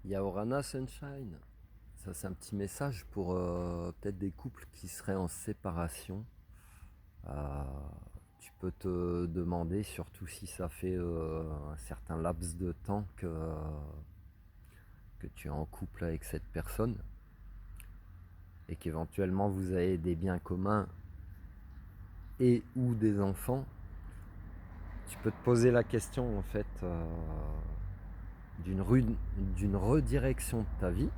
Yaorana Sunshine, ça c'est un petit message pour peut-être des couples qui seraient en séparation. Euh, Tu peux te demander, surtout si ça fait un certain laps de temps que tu es en couple avec cette personne et qu'éventuellement vous avez des biens communs et ou des enfants. Tu peux te poser la question en fait d'une redirection de ta vie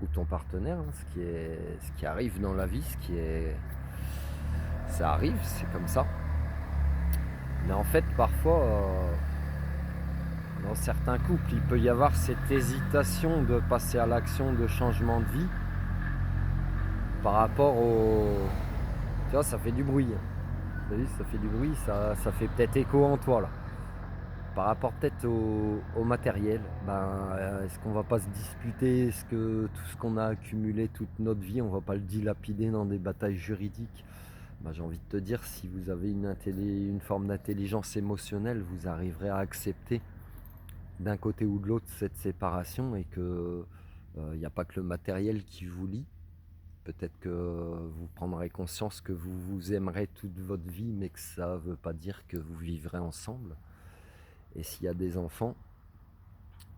ou ton partenaire, hein, ce qui arrive dans la vie, ça arrive, c'est comme ça. Mais en fait, parfois, dans certains couples, il peut y avoir cette hésitation de passer à l'action de changement de vie par rapport au... Tu vois, ça fait du bruit. Vous savez, ça fait du bruit, ça fait peut-être écho en toi, là. Par rapport peut-être au matériel, est-ce qu'on va pas se disputer? Est-ce que tout ce qu'on a accumulé toute notre vie, on va pas le dilapider dans des batailles juridiques? J'ai envie de te dire, si vous avez une forme d'intelligence émotionnelle, vous arriverez à accepter d'un côté ou de l'autre cette séparation et que il n'y a pas que le matériel qui vous lie. Peut-être que vous prendrez conscience que vous vous aimerez toute votre vie, mais que ça ne veut pas dire que vous vivrez ensemble. Et s'il y a des enfants,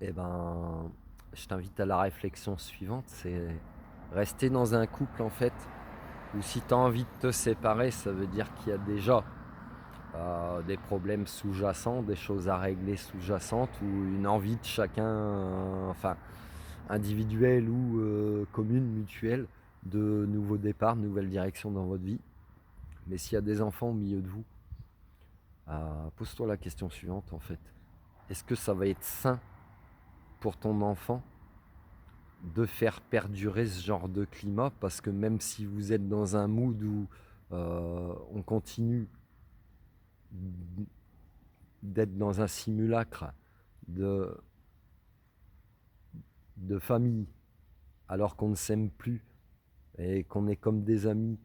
eh ben, je t'invite à la réflexion suivante, c'est rester dans un couple en fait, où si tu as envie de te séparer, ça veut dire qu'il y a déjà des problèmes sous-jacents, des choses à régler sous-jacentes ou une envie de chacun, enfin individuelle ou commune, mutuelle, de nouveaux départs, de nouvelles directions dans votre vie. Mais s'il y a des enfants au milieu de vous, pose-toi la question suivante en fait. Est-ce que ça va être sain pour ton enfant de faire perdurer ce genre de climat? Parce que même si vous êtes dans un mood où on continue d'être dans un simulacre de, de famille alors qu'on ne s'aime plus et qu'on est comme des amis,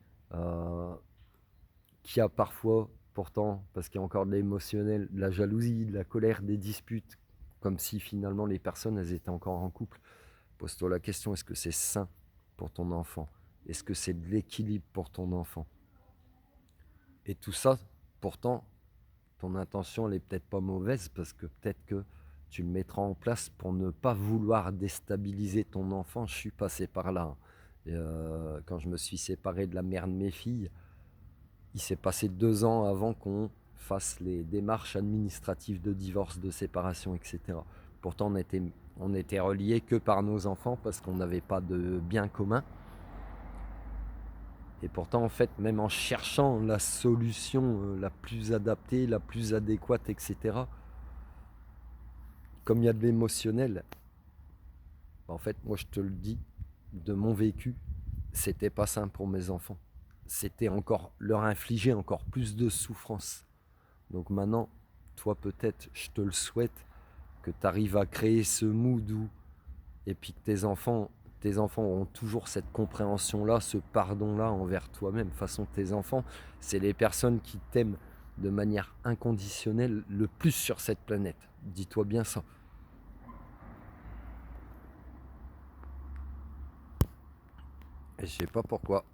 qui a parfois pourtant, parce qu'il y a encore de l'émotionnel, de la jalousie, de la colère, des disputes, comme si finalement les personnes elles étaient encore en couple. Pose-toi la question, est-ce que c'est sain pour ton enfant? Est-ce que c'est de l'équilibre pour ton enfant? Et tout ça, pourtant, ton intention, elle est peut-être pas mauvaise parce que peut-être que tu le mettras en place pour ne pas vouloir déstabiliser ton enfant. Je suis passé par là, hein. Et, quand je me suis séparé de la mère de mes filles, il s'est passé 2 ans avant qu'on fasse les démarches administratives de divorce, de séparation, etc. Pourtant, on était reliés que par nos enfants parce qu'on n'avait pas de bien commun. Et pourtant, en fait, même en cherchant la solution la plus adaptée, la plus adéquate, etc., comme il y a de l'émotionnel, en fait, moi je te le dis, de mon vécu, c'était pas simple pour mes enfants. C'était encore leur infliger encore plus de souffrance. Donc maintenant, toi peut-être, je te le souhaite, que tu arrives à créer ce mood où, et puis que tes enfants auront toujours cette compréhension-là, ce pardon-là envers toi-même. De toute façon, tes enfants, c'est les personnes qui t'aiment de manière inconditionnelle le plus sur cette planète. Dis-toi bien ça. Et je sais pas pourquoi.